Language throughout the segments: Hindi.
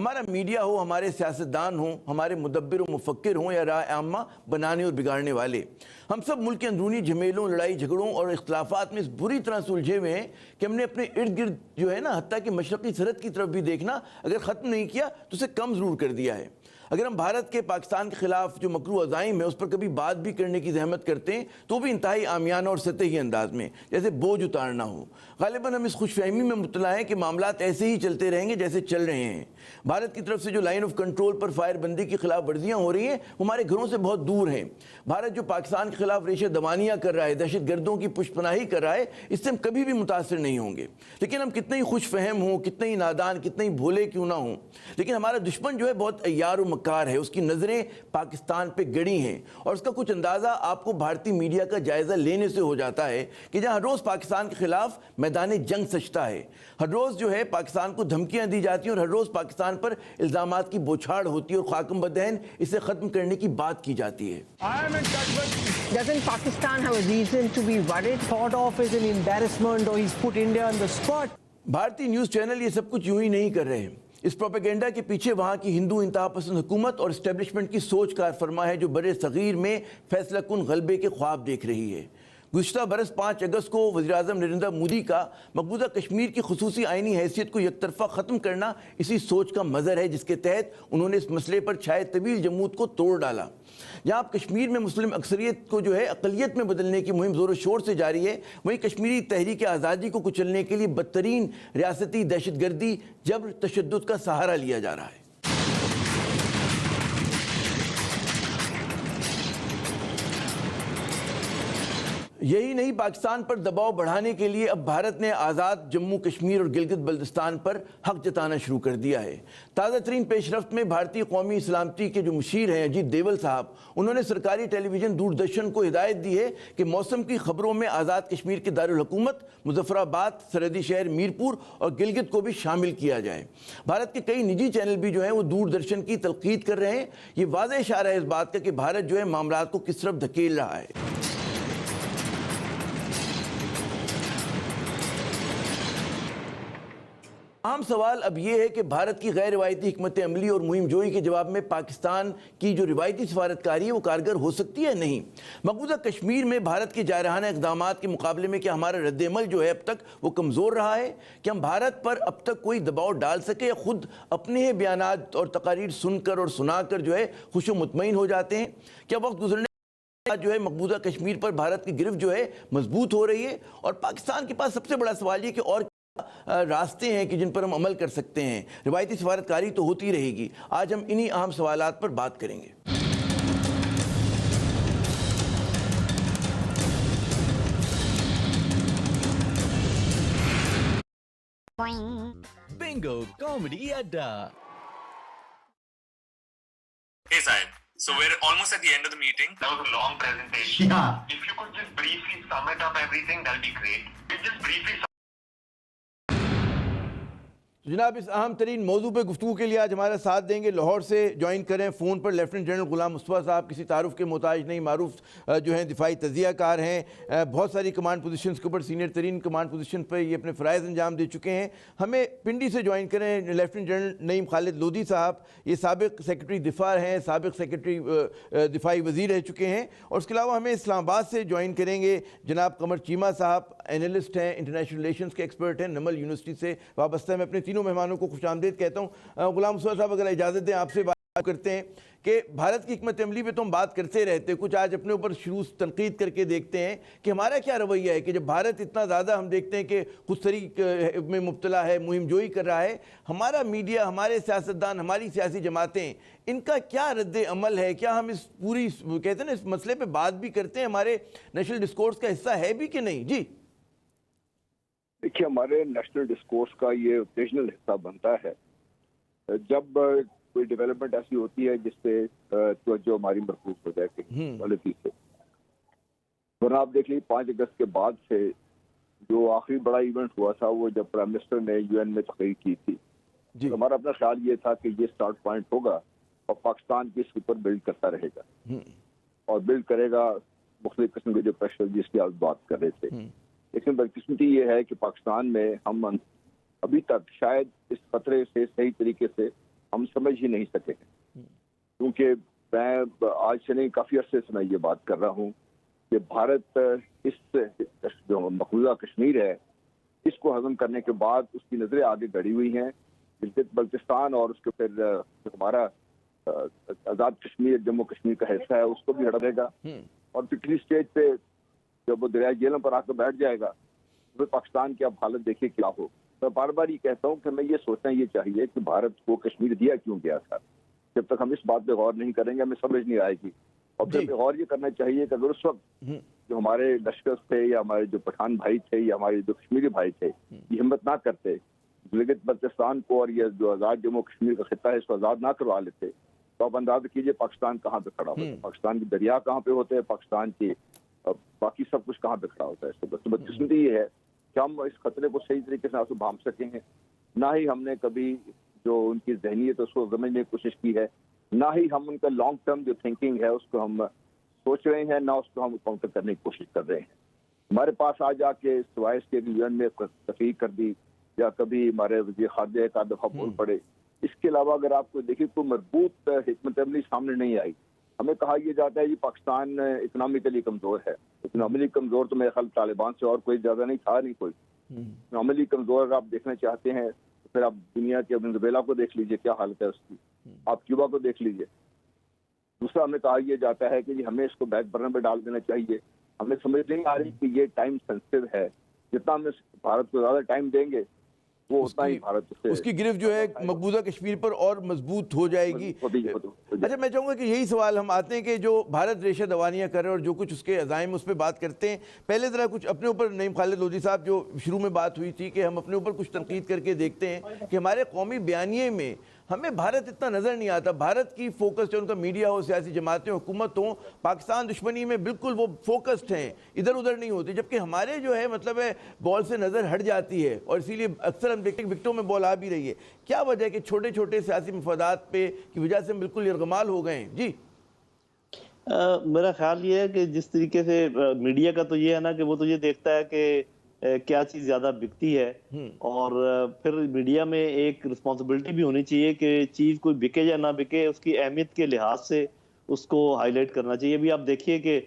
हमारा मीडिया हो, हमारे सियासतदान हो, हमारे मुदब्बिर और मुफक्किर हों या राय आम्मा बनाने और बिगाड़ने वाले, हम सब मुल्क के अंदरूनी झमेलों, लड़ाई झगड़ों और इख्तलाफात में इस बुरी तरह से उलझे हुए हैं कि हमने अपने इर्द गिर्द जो है ना, हत्ता कि मशरक़ी सरहद की तरफ भी देखना अगर ख़त्म नहीं किया तो उसे कम ज़रूर कर दिया है। अगर हम भारत के पाकिस्तान के खिलाफ जो मकरू अज़ाइम है उस पर कभी बात भी करने की जहमत करते हैं तो भी इंतहाई आमियाना और सतही अंदाज में, जैसे बोझ उतारना हो। गालिबन हम इस खुशफहमी में मुब्तला हैं कि मामलात ऐसे ही चलते रहेंगे जैसे चल रहे हैं। भारत की तरफ से जो लाइन ऑफ कंट्रोल पर फायरबंदी की खिलाफ वर्जियाँ हो रही हैं वो हमारे घरों से बहुत दूर हैं। भारत जो पाकिस्तान के खिलाफ रेशे दवानियाँ कर रहा है, दहशत गर्दों की पुष्पनाही कर रहा है, इससे हम कभी भी मुतासर नहीं होंगे। लेकिन हम कितने ही खुश फहम हों, कितने ही नादान, कितने ही भोले क्यों ना हों, लेकिन हमारा दुश्मन जो है बहुत अय्यार और मक्कार है। उसकी नजरें पाकिस्तान पे गड़ी हैं और उसका कुछ अंदाजा आपको भारतीय मीडिया का जायजा लेने से हो जाता है कि जहां हर रोज पाकिस्तान के खिलाफ मैदान जंग सजता है, हर रोज जो है पाकिस्तान को धमकियां दी जाती हैं और हर रोज पाकिस्तान पर इल्जामात की बौछार होती है और खाकम बदहन इसे खत्म करने की बात की जाती है। Doesn't Pakistan have a reason to be worried? Thought of as an embarrassment or he's put India on the spot? भारतीय न्यूज चैनल ये सब कुछ यूं ही नहीं कर रहे हैं। इस प्रोपेगेंडा के पीछे वहाँ की हिंदू इंतहा पसंद हुकूमत और इस्टेब्लिशमेंट की सोच कार फरमा है जो बड़े सगीर में फैसला कुन गलबे के ख्वाब देख रही है। गुज़श्ता बरस 5 अगस्त को वज़ीर-ए-आज़म नरेंद्र मोदी का मकबूजा कश्मीर की खुसूसी आइनी हैसियत को यकतरफा ख़त्म करना इसी सोच का मज़हर है जिसके तहत उन्होंने इस मसले पर छाए तवील जमूद को तोड़ डाला। जहाँ आप कश्मीर में मुस्लिम अक्सरियत को जो है अक़लियत में बदलने की मुहिम ज़ोर शोर से जारी है, वहीं कश्मीरी तहरीक आज़ादी को कुचलने के लिए बदतरीन रियासती दहशतगर्दी, जबर, तशद्दुद का सहारा लिया जा रहा है। यही नहीं, पाकिस्तान पर दबाव बढ़ाने के लिए अब भारत ने आज़ाद जम्मू कश्मीर और गिलगित बल्तिस्तान पर हक जताना शुरू कर दिया है। ताज़ा तरीन पेशरफ्त में भारतीय कौमी सलामती के जो मुशीर हैं अजीत देवल साहब, उन्होंने सरकारी टेलीविज़न दूरदर्शन को हिदायत दी है कि मौसम की खबरों में आज़ाद कश्मीर के दारुल हुकूमत मुजफ्फराबाद, सरहदी शहर मीरपुर और गिलगित को भी शामिल किया जाए। भारत के कई निजी चैनल भी जो हैं वो दूरदर्शन की तलकीद कर रहे हैं। ये वाज़ेह इशारा है इस बात का कि भारत जो है मामलात को किस तरफ धकेल रहा है। आम सवाल अब यह है कि भारत की गैर रिवायती हिकमत अमली और मुहिम जोई के जवाब में पाकिस्तान की जो रिवायती सफारतकारी है वो कारगर हो सकती है नहीं। मकबूजा कश्मीर में भारत के जारहाना इक़दामात के मुकाबले में क्या हमारा रद्द-ए-अमल जो है अब तक वो कमज़ोर रहा है? क्या हम भारत पर अब तक कोई दबाव डाल सके या खुद अपने ही बयानात और तकारीर सुनकर और सुनाकर जो है खुश मुतमईन हो जाते हैं? क्या वक्त गुजरने जो है मकबूजा कश्मीर पर भारत की गिरफ्त जो है मजबूत हो रही है? और पाकिस्तान के पास सबसे बड़ा सवाल ये कि और रास्ते हैं कि जिन पर हम अमल कर सकते हैं। रिवायती सफारतकारी तो होती रहेगी। आज हम इन्हीं अहम सवालात पर बात करेंगे। Bingo Comedy Adda. Hey Sahib, so we're almost at the end of the meeting. That was a long presentation. Yeah. If you could just briefly sum it up everything, that'll be great. Just briefly जनाब, इस अहम तरीन मौजू पर गुफ्तगू के लिए आज हमारा साथ देंगे, लाहौर से ज्वाइन करें फ़ोन पर लेफ्टिनेंट जनरल गुलाम मुस्तफ़ा साहब। किसी तारुफ के मोहताज नहीं, मारूफ जो हैं दिफाई तजियाकार हैं, बहुत सारी कमांड पोजीशंस के ऊपर सीनियर तरीन कमांड पोजीशन पर ये अपने फ़राइज़ अंजाम दे चुके हैं। हमें पिंडी से ज्वाइन करें लेफ्टिनेंट जनरल नईम खालिद लोधी साहब। ये साबिक़ सेक्रेटरी दिफा हैं, साबिक़ सेक्रेटरी दिफाई वज़ीर रह चुके हैं। और उसके अलावा हमें इस्लामाबाद से ज्वाइन करेंगे जनाब कमर चीमा साहब, एनालिस्ट हैं, इंटरनेशनल रिलेशंस के एक्सपर्ट हैं, नमल यूनिवर्सिटी से वाबस्ता है। मैं अपने तीनों मेहमानों को खुशामदीद कहता हूँ। गुलाम मुस्तफ़ा साहब, अगर इजाज़त दें आपसे बात करते हैं कि भारत की हिकमत अमली पे तो हम बात करते रहते हैं, कुछ आज अपने ऊपर शुरू तनकीद करके देखते हैं कि हमारा क्या रवैया है कि जब भारत इतना ज़्यादा हम देखते हैं कि खुदसरी में मुब्तला है, मुहिम जोई कर रहा है, हमारा मीडिया, हमारे सियासतदान, हमारी सियासी जमातें, इनका क्या रद्द अमल है? क्या हम इस पूरी कहते हैं ना इस मसले पर बात भी करते हैं, हमारे नेशनल डिस्कोर्स का हिस्सा है भी कि नहीं? जी देखिए, हमारे नेशनल डिस्कोर्स का ये ओकेजनल हिस्सा बनता है जब कोई डेवलपमेंट ऐसी होती है जिससे तवज्जो हमारी मरकूज हो जाए कहीं गलती से। वरना आप देख लीजिए 5 अगस्त के बाद से जो आखिरी बड़ा इवेंट हुआ था वो जब प्राइम मिनिस्टर ने यूएन में तकरीर की थी, तो हमारा अपना ख्याल ये था कि ये स्टार्ट पॉइंट होगा और पाकिस्तान के इसके ऊपर बिल्ड करता रहेगा और बिल्ड करेगा मुख्तलिफ किस्म के जो प्रेशर जिसकी आप बात कर रहे थे। लेकिन बदकिस्मती ये है कि पाकिस्तान में हम अभी तक शायद इस खतरे से सही तरीके से हम समझ ही नहीं सके हैं। क्योंकि मैं आज से नहीं काफ़ी अरसे से मैं ये बात कर रहा हूँ कि भारत इस जो मकबूजा कश्मीर है इसको हजम करने के बाद उसकी नज़रें आगे गड़ी हुई हैं। गिलगित बल्तिस्तान और उसके फिर जो हमारा आज़ाद कश्मीर जम्मू कश्मीर का हिस्सा है उसको भी हटा देगा और पिछली स्टेज पे जब वो दरिया जेलों पर आकर बैठ जाएगा तो पाकिस्तान की अब हालत देखिए क्या हो। मैं बार बार ये कहता हूँ कि हमें ये सोचना ये चाहिए कि भारत को कश्मीर दिया क्यों गया था। जब तक हम इस बात पे गौर नहीं करेंगे हमें समझ नहीं आएगी। और फिर गौर ये करना चाहिए कि अगर उस वक्त जो हमारे लश्कर थे या हमारे जो पठान भाई थे या हमारे जो कश्मीरी भाई थे ये हिम्मत ना करते गिलगित बल्तिस्तान को और ये जो आज़ाद जम्मू कश्मीर का खिता है इसको आज़ाद ना करवा लेते तो आप अंदाजा कीजिए पाकिस्तान कहाँ पे खड़ा होता है, पाकिस्तान की दरिया कहाँ पे होते हैं, पाकिस्तान की बाकी सब कुछ कहाँ पे खड़ा होता है। तो बदकिस्मती ये है कि हम इस खतरे को सही तरीके से भांप सकेंगे। ना ही हमने कभी जो उनकी जहनीत है उसको समझने की कोशिश की है, ना ही हम उनका लॉन्ग टर्म जो थिंकिंग है उसको हम सोच रहे हैं, ना उसको हम काउंटर करने की कोशिश कर रहे हैं। हमारे पास आ जाके सिवाय इसके यूएन में तस्वीर कर दी या कभी हमारे वज़ीर खारजा एक आध दफ़ा बोल पड़े, इसके अलावा अगर आपको देखिए कोई मजबूत हिकमत अमली सामने नहीं आई। हमें कहा यह जाता है कि पाकिस्तान इकनॉमिकली कमज़ोर है। इकनॉमिकली कमज़ोर तो मेरे ख्याल तालिबान से और कोई ज़्यादा नहीं था, नहीं कोई इकनॉमिकली कमज़ोर अगर आप देखना चाहते हैं तो फिर आप दुनिया के वेनेजुएला को देख लीजिए क्या हालत है उसकी, आप क्यूबा को देख लीजिए। दूसरा हमें कहा यह जाता है कि हमें इसको बैक बर्नर पर डाल देना चाहिए। हमें समझ नहीं आ रही कि ये टाइम सेंसिटिव है, जितना हम भारत को ज़्यादा टाइम देंगे वो उतना ही भारत से उसकी गिरफ्त जो है मकबूजा कश्मीर पर और मजबूत हो जाएगी। अच्छा, मैं चाहूँगा कि यही सवाल हम आते हैं कि जो भारत रेशा दवानियाँ कर रहे हैं और जो कुछ उसके अज़ाइम उस पर बात करते हैं, पहले ज़रा कुछ अपने ऊपर नईम खालिद लोधी साहब जो शुरू में बात हुई थी कि हम अपने ऊपर कुछ तनकीद करके देखते हैं कि हमारे कौमी बयानिए में हमें भारत इतना नज़र नहीं आता। भारत की फोकस जो उनका मीडिया हो, सियासी जमातें, हुकूमत हो, पाकिस्तान दुश्मनी में बिल्कुल वो फोकस्ड हैं, इधर उधर नहीं होती, जबकि हमारे जो है मतलब है बॉल से नज़र हट जाती है और इसीलिए अक्सर हम देखते हैं विकेटों में बॉल आ भी रही है। क्या वजह है कि छोटे छोटे सियासी मफादात पे की वजह से हम बिल्कुल यरगमाल हो गए हैं? जी मेरा ख्याल ये है कि जिस तरीके से मीडिया का तो ये है ना कि वो तो ये देखता है कि क्या चीज ज्यादा बिकती है और फिर मीडिया में एक रिस्पॉन्सिबिलिटी भी होनी चाहिए कि चीज कोई बिके या ना बिके उसकी अहमियत के लिहाज से उसको हाईलाइट करना चाहिए। अभी आप देखिए कि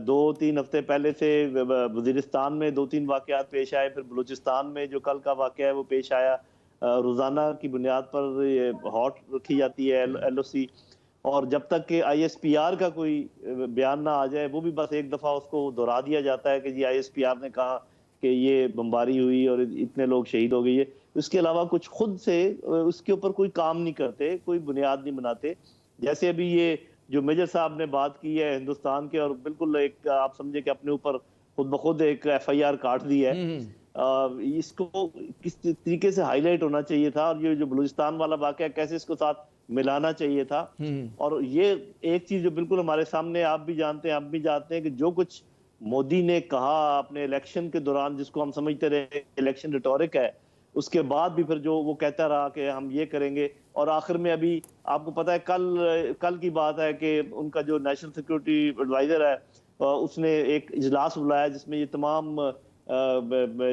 2-3 हफ्ते पहले से वजीरिस्तान में 2-3 वाकयात पेश आए, फिर बलूचिस्तान में जो कल का वाकया है वो पेश आया। रोजाना की बुनियाद पर ये हॉट रखी जाती है LOC, और जब तक कि ISPR का कोई बयान ना आ जाए वो भी बस एक दफा उसको दोहरा दिया जाता है कि जी ISPR ने कहा कि ये बमबारी हुई और इतने लोग शहीद हो गए। ये उसके अलावा कुछ खुद से उसके ऊपर कोई काम नहीं करते, कोई बुनियाद नहीं बनाते। जैसे अभी ये जो मेजर साहब ने बात की है हिंदुस्तान के, और बिल्कुल एक आप समझे कि अपने ऊपर खुद ब खुद एक FIR काट दी है, इसको किस तरीके से हाईलाइट होना चाहिए था और ये जो बलूचिस्तान वाला वाकया कैसे इसको साथ मिलाना चाहिए था। और ये एक चीज जो बिल्कुल हमारे सामने आप भी जानते हैं, आप भी जानते हैं कि जो कुछ मोदी ने कहा अपने इलेक्शन के दौरान, जिसको हम समझते रहे इलेक्शन रिटोरिक है, उसके बाद भी फिर जो वो कहता रहा कि हम ये करेंगे, और आखिर में अभी आपको पता है कल की बात है कि उनका जो नेशनल सिक्योरिटी एडवाइजर है उसने एक इजलास बुलाया जिसमें ये तमाम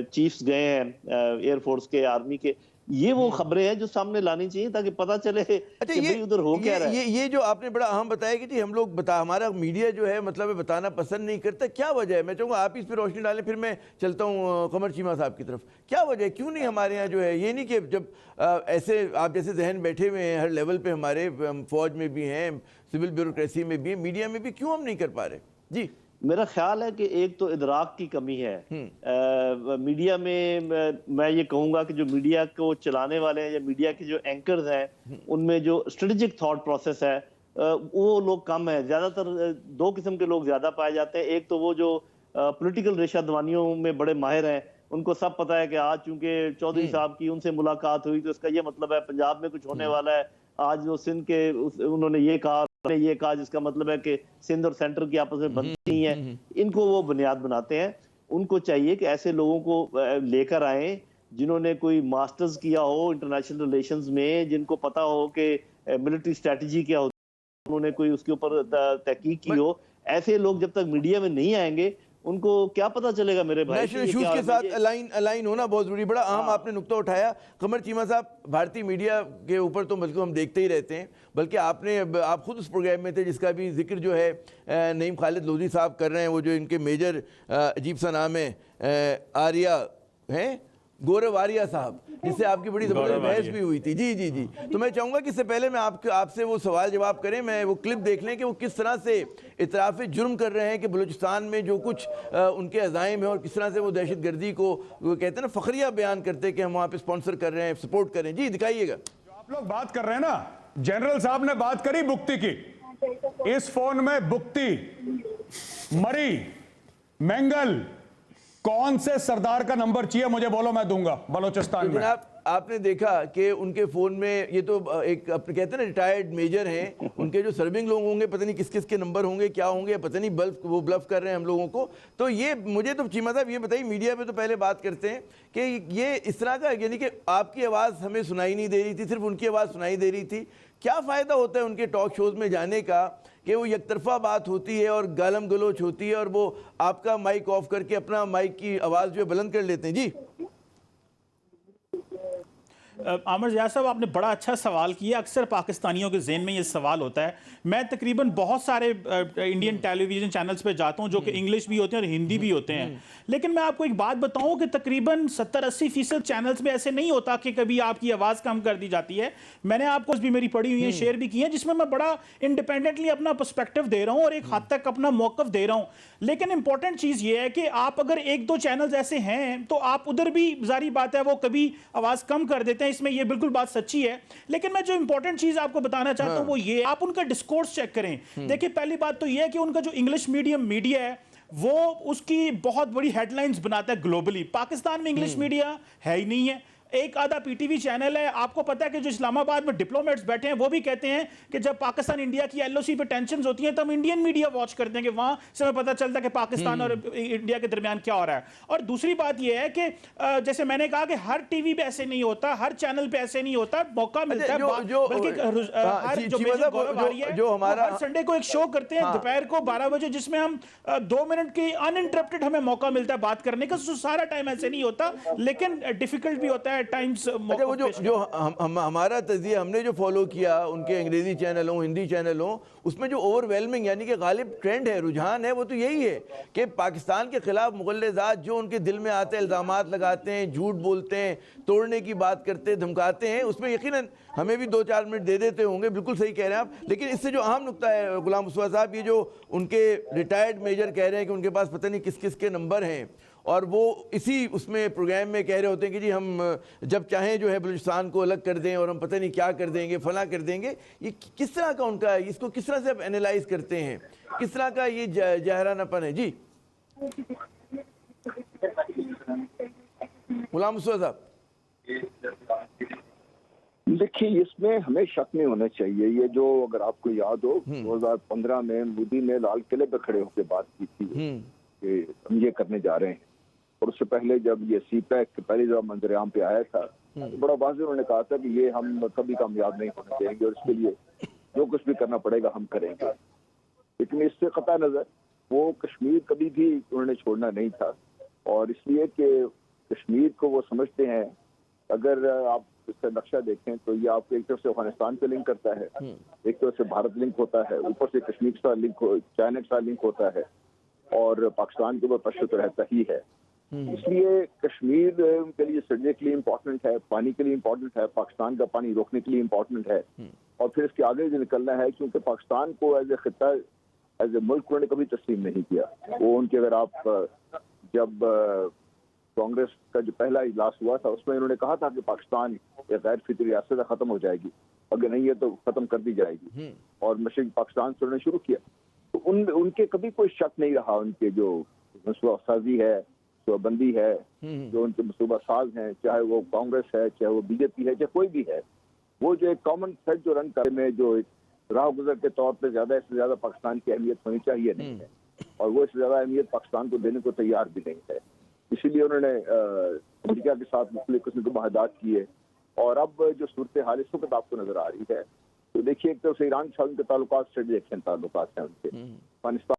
चीफ्स गए हैं एयरफोर्स के, आर्मी के। ये वो खबरें हैं जो सामने लानी चाहिए ताकि पता चले कि भाई उधर हो क्या रहा है। ये जो आपने बड़ा अहम बताया कि जी हम लोग हमारा मीडिया जो है मतलब बताना पसंद नहीं करता, क्या वजह है? मैं चाहूँगा आप इस पर रोशनी डालें, फिर मैं चलता हूँ कमर चीमा साहब की तरफ। क्या वजह है, क्यों नहीं हमारे यहाँ जो है, ये नहीं कि जब ऐसे आप जैसे जहन बैठे हुए हैं हर लेवल पे, हमारे फौज में भी हैं, सिविल ब्यूरोक्रेसी में भी, मीडिया में भी, क्यों हम नहीं कर पा रहे? जी मेरा ख्याल है कि एक तो इदराक की कमी है मीडिया में। मैं ये कहूंगा कि जो मीडिया को चलाने वाले हैं या मीडिया के जो एंकर्स हैं उनमें जो स्ट्रेटेजिक थॉट प्रोसेस है वो लोग कम है। ज्यादातर 2 किस्म के लोग ज्यादा पाए जाते हैं। एक तो वो जो पॉलिटिकल रेशा दवानियों में बड़े माहिर हैं, उनको सब पता है कि आज चूंकि चौधरी साहब की उनसे मुलाकात हुई तो इसका ये मतलब है पंजाब में कुछ होने वाला है, आज वो सिंध के उन्होंने ये कहा जिसका मतलब है कि सिंध और सेंटर की आपस में बनती नहीं है। इनको वो बुनियाद बनाते हैं। उनको चाहिए कि ऐसे लोगों को लेकर आए जिन्होंने कोई मास्टर्स किया हो इंटरनेशनल रिलेशंस में, जिनको पता हो कि मिलिट्री स्ट्रेटजी क्या होती है, उन्होंने कोई उसके ऊपर तहकीक की हो। ऐसे लोग जब तक मीडिया में नहीं आएंगे उनको क्या पता चलेगा मेरे भाई? नेशनल इश्यूज के साथ अलाइन होना बहुत जरूरी। बड़ा अहम आपने नुक्ता उठाया कमर चीमा साहब। भारतीय मीडिया के ऊपर तो बल्कि हम देखते ही रहते हैं, बल्कि आप खुद उस प्रोग्राम में थे जिसका भी जिक्र जो है नईम खालिद लोधी साहब कर रहे हैं। वो जो इनके मेजर अजीब सा नाम है आर्या हैं, गौरव आर्या साहब, जिससे आपकी बड़ी जबरदस्त बहस भी हुई थी। जी जी जी। तो मैं चाहूंगा कि इससे पहले मैं आपसे वो सवाल जवाब करें, मैं वो क्लिप देख लें कि वो किस तरह से इतराफ़ जुर्म कर रहे हैं कि बलूचिस्तान में जो कुछ उनके अज़ाइम है और किस तरह से वो दहशत गर्दी को वो कहते हैं ना फखरिया बयान करते हैं कि हम वहाँ पे स्पॉन्सर कर रहे हैं, सपोर्ट कर रहे हैं। जी दिखाइएगा। जो आप लोग बात कर रहे हैं ना, जनरल साहब ने बात करी बुक्ति की। इस फोन में बुक्ति, मरी, मेंगल, कौन से सरदार का नंबर चाहिए मुझे बोलो, मैं दूंगा बलोचिस्तान में। जनाब आपने देखा कि उनके फोन में ये तो एक अपने कहते हैं ना रिटायर्ड मेजर हैं, उनके जो सर्विंग लोग होंगे पता नहीं किस किस के नंबर होंगे, क्या होंगे, पता नहीं वो ब्लफ कर रहे हैं हम लोगों को। तो ये मुझे तो चीमा साहब ये बताइए, मीडिया पे तो पहले बात करते हैं कि ये इस तरह का, यानी कि आपकी आवाज़ हमें सुनाई नहीं दे रही थी, सिर्फ उनकी आवाज़ सुनाई दे रही थी। क्या फ़ायदा होता है उनके टॉक शोज़ में जाने का कि वो एकतरफा बात होती है और गालम गलोच होती है और वो आपका माइक ऑफ करके अपना माइक की आवाज़ जो है बुलंद कर लेते हैं। जी आमिर ज़िया साहब, आपने बड़ा अच्छा सवाल किया। अक्सर पाकिस्तानियों के ज़हन में ये सवाल होता है। मैं तकरीबन बहुत सारे इंडियन टेलीविज़न चैनल्स पे जाता हूँ जो कि इंग्लिश भी होते हैं और हिंदी भी होते हैं, लेकिन मैं आपको एक बात बताऊँ कि तकरीबन 70-80% चैनल्स में ऐसे नहीं होता कि कभी आपकी आवाज़ कम कर दी जाती है। मैंने आपको भी मेरी पढ़ी हुई है, शेयर भी की है, जिसमें मैं बड़ा इंडिपेंडेंटली अपना पर्सपेक्टिव दे रहा हूँ और एक हद तक अपना मौक़िफ़ दे रहा हूँ। लेकिन इंपॉर्टेंट चीज़ ये है कि आप अगर 1-2 चैनल्स ऐसे हैं तो आप उधर भी जारी बात है वो कभी आवाज़ कम कर देते हैं, इसमें ये बिल्कुल बात सच्ची है। लेकिन मैं जो इंपॉर्टेंट चीज आपको बताना चाहता हूं वो ये, आप उनका डिस्कोर्स चेक करें। देखिए पहली बात तो ये है कि उनका जो इंग्लिश मीडियम मीडिया है वो उसकी बहुत बड़ी हेडलाइंस बनाता है ग्लोबली। पाकिस्तान में इंग्लिश मीडिया है ही नहीं है। एक आधा पीटीवी चैनल है। आपको पता है कि जो इस्लामाबाद में डिप्लोमेट्स बैठे हैं वो भी कहते हैं कि जब पाकिस्तान इंडिया की एलओसी पे टेंशंस होती हैं तो हम इंडियन मीडिया वॉच करते हैं कि वहां से हमें पता चलता है कि पाकिस्तान और इंडिया के दरमियान क्या हो रहा है। और दूसरी बात यह है कि जैसे मैंने कहा कि हर टीवी पे ऐसे नहीं होता, हर चैनल पे ऐसे नहीं होता, मौका मिलता है। बल्कि जो हमारा संडे को एक शो करते हैं दोपहर को 12 बजे, जिसमें हम 2 मिनट की अनइंटरप्टेड हमें मौका मिलता है बात करने का। सारा टाइम ऐसे नहीं होता, लेकिन डिफिकल्ट भी होता है टाइम्स। अच्छा, वो जो हमारा तज़िया हमने जो फॉलो किया उनके अंग्रेजी चैनल हो, हिंदी चैनल हो, उसमें जो ओवरवेलमिंग यानी कि गालिब ट्रेंड है, रुझान है, वो तो यही है कि पाकिस्तान के खिलाफ मुगल्लज़ात जो उनके दिल में आते हैं, इल्ज़ामात लगाते हैं, झूठ बोलते हैं, तोड़ने की बात करते हैं, धमकाते हैं, उसमें यकीनन हमें भी 2-4 मिनट दे देते होंगे। बिल्कुल सही कह रहे हैं आप। लेकिन इससे जो अहम नुक्ता है गुलाम मुस्तफा साहब, ये जो उनके रिटायर्ड मेजर कह रहे हैं कि उनके पास पता नहीं किस किस के नंबर हैं और वो इसी उसमें प्रोग्राम में कह रहे होते हैं कि जी हम जब चाहें जो है बलूचिस्तान को अलग कर दें और हम पता नहीं क्या कर देंगे, फला कर देंगे। ये किस तरह का उनका, इसको किस तरह से आप एनालाइज करते हैं, किस तरह का ये जहरानापन है? जी गुलाम मुस्तफा साहब। देखिए, इसमें हमें शक नहीं होना चाहिए। ये जो, अगर आपको याद हो, 2015 में मोदी ने लाल किले पे खड़े होकर बात की थी कि हम ये करने जा रहे हैं, और उससे पहले जब ये सीपैक पहली दफा मंजरेआम पे आया था तो बड़ा वाज़ेह उन्होंने कहा था कि ये हम कभी कामयाब नहीं होने देंगे और इसके लिए जो कुछ भी करना पड़ेगा हम करेंगे। लेकिन इससे कतई नजर वो कश्मीर कभी भी उन्होंने छोड़ना नहीं था, और इसलिए कि कश्मीर को वो समझते हैं, अगर आप इसका नक्शा देखें तो ये आपको एक तरफ से अफगानिस्तान से लिंक करता है, एक तरफ से भारत लिंक होता है, ऊपर से कश्मीर के साथ लिंक, चाइना के साथ लिंक होता है, और पाकिस्तान के ऊपर प्रेशर तो रहता ही है। इसलिए कश्मीर के लिए स्ट्रेटेजिकली इम्पोर्टेंट है, पानी के लिए इम्पोर्टेंट है, पाकिस्तान का पानी रोकने के लिए इम्पोर्टेंट है, और फिर इसके आगे जो निकलना है, क्योंकि पाकिस्तान को एज ए खिता, एज ए मुल्क उन्होंने कभी तस्लीम नहीं किया। वो उनके, अगर आप जब कांग्रेस का जो पहला इजलास हुआ था उसमें उन्होंने कहा था कि पाकिस्तान एक गैर फितरी रियासत खत्म हो जाएगी, अगर नहीं है तो खत्म कर दी जाएगी, और मशरक़ी पाकिस्तान से उन्होंने शुरू किया। तो उनके कभी कोई शक नहीं रहा, उनके जो मनसूबा साजी है, बंदी है, जो उनके मनसूबा साज हैं, चाहे वो कांग्रेस है, चाहे वो बीजेपी है, चाहे कोई भी है, वो जो एक कॉमन थ्रेड जो रन करने में जो एक राह गुजर के तौर पर ज्यादा से ज्यादा पाकिस्तान की अहमियत होनी चाहिए नहीं है, और वो इससे ज्यादा अहमियत पाकिस्तान को देने को तैयार भी नहीं है। इसीलिए उन्होंने अमेरिका के साथ मुख्तलिफ किस्म के मुआहदात किए, और अब जो सूरत हाल इस वक्त आपको नजर आ रही है, तो देखिए एक तरफ से ईरान के साथ उनके ताल्लुकात स्ट्रेटेजिक ताल्लुकात हैं उनके, अफगानिस्तान